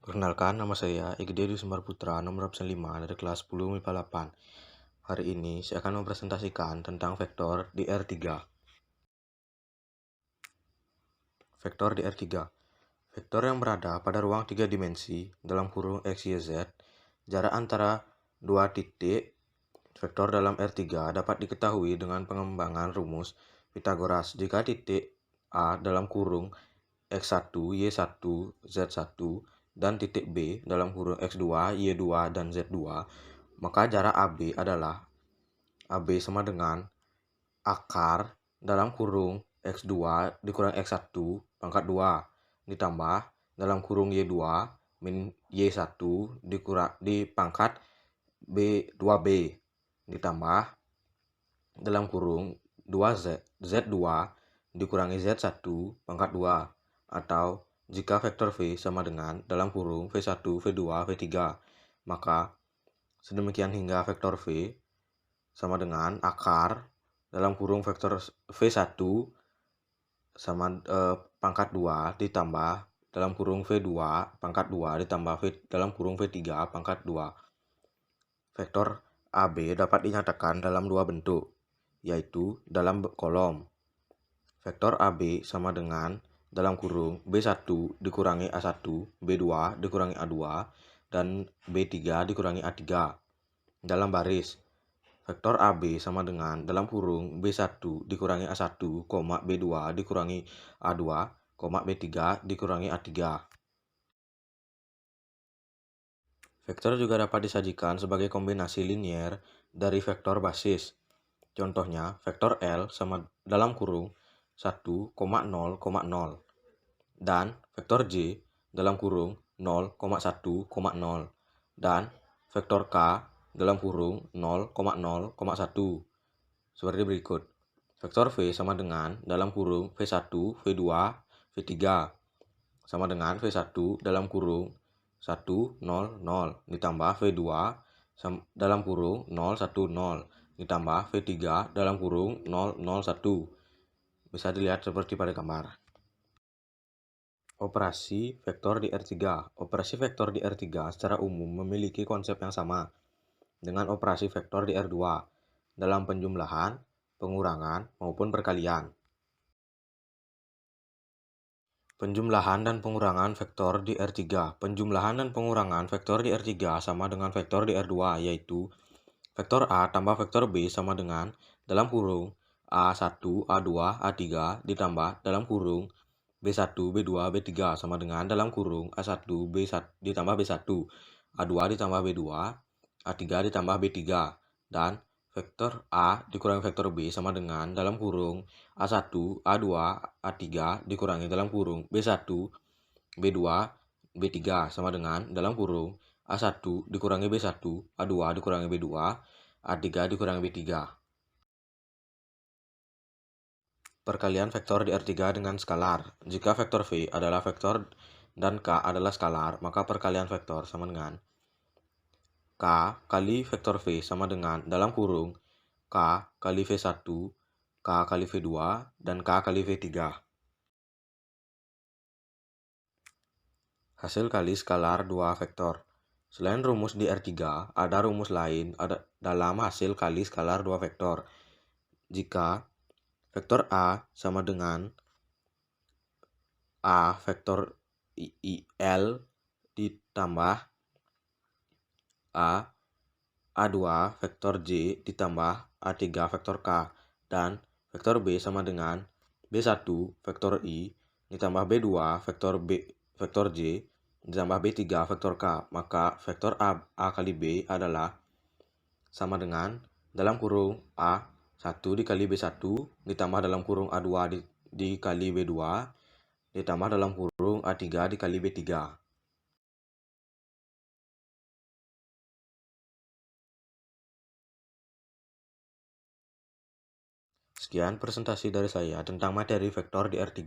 Perkenalkan, nama saya Egede Sumbar Putra, nomor absen 5 dari kelas 10 MIPA 8. Hari ini saya akan mempresentasikan tentang vektor di R3. Vektor di R3. Vektor yang berada pada ruang 3 dimensi dalam kurung X, Y, Z. Jarak antara dua titik vektor dalam R3 dapat diketahui dengan pengembangan rumus Pythagoras jika titik A dalam kurung X1, Y1, Z1 dan titik B dalam kurung X2, Y2 dan Z2, maka jarak AB adalah AB sama dengan akar dalam kurung X2 dikurang X1 pangkat 2 ditambah dalam kurung Y2 min Y1 dipangkat B2B ditambah dalam kurung 2Z Z2 dikurangi Z1 pangkat 2, atau jika vektor V sama dengan dalam kurung V1, V2, V3, maka sedemikian hingga vektor V sama dengan akar dalam kurung vektor V1 sama pangkat 2 ditambah dalam kurung V2 pangkat 2 ditambah V dalam kurung V3 pangkat 2. Vektor AB dapat dinyatakan dalam dua bentuk, yaitu dalam kolom. Vektor AB sama dengan dalam kurung B1 dikurangi A1, B2 dikurangi A2, dan B3 dikurangi A3. Dalam baris, vektor AB sama dengan dalam kurung B1 dikurangi A1, B2 dikurangi A2, B3 dikurangi A3. Vektor juga dapat disajikan sebagai kombinasi linier dari vektor basis. Contohnya, vektor L sama dalam kurung 1,0,0 dan vektor J dalam kurung 0,1,0 dan vektor K dalam kurung 0,0,1 seperti berikut. Vektor V sama dengan dalam kurung V1, V2, V3 sama dengan V1 dalam kurung 1, 0, 0 ditambah V2 dalam kurung 0, 1, 0 ditambah V3 dalam kurung 0, 0, 1. Bisa dilihat seperti pada gambar. Operasi vektor di R3. Operasi vektor di R3 secara umum memiliki konsep yang sama dengan operasi vektor di R2 dalam penjumlahan, pengurangan, maupun perkalian. Penjumlahan dan pengurangan vektor di R3. Penjumlahan dan pengurangan vektor di R3 sama dengan vektor di R2, yaitu vektor A tambah vektor B sama dengan dalam kurung A1, A2, A3 ditambah dalam kurung B1, B2, B3 sama dengan dalam kurung A1, B1 ditambah B1, A2 ditambah B2, A3 ditambah B3, dan vektor A dikurangi vektor B sama dengan dalam kurung A1, A2, A3 dikurangi dalam kurung B1, B2, B3 sama dengan dalam kurung A1 dikurangi B1, A2 dikurangi B2, A3 dikurangi B3. Perkalian vektor di R3 dengan skalar. Jika vektor V adalah vektor dan K adalah skalar, maka perkalian vektor sama dengan K kali vektor V sama dengan dalam kurung K kali V1, K kali V2, dan K kali V3. Hasil kali skalar dua vektor. Selain rumus di R3, ada rumus lain dalam hasil kali skalar dua vektor. Jika vektor A sama dengan A vektor L ditambah A2 vektor J ditambah A3 vektor K, dan vektor B sama dengan B1 vektor I ditambah B2 vektor J ditambah B3 vektor K, maka vektor A kali B adalah sama dengan dalam kurung A1 dikali B1 ditambah dalam kurung A2 dikali B2 ditambah dalam kurung A3 dikali B3. Sekian presentasi dari saya tentang materi vektor di R3.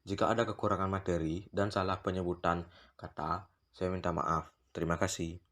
Jika ada kekurangan materi dan salah penyebutan kata, saya minta maaf. Terima kasih.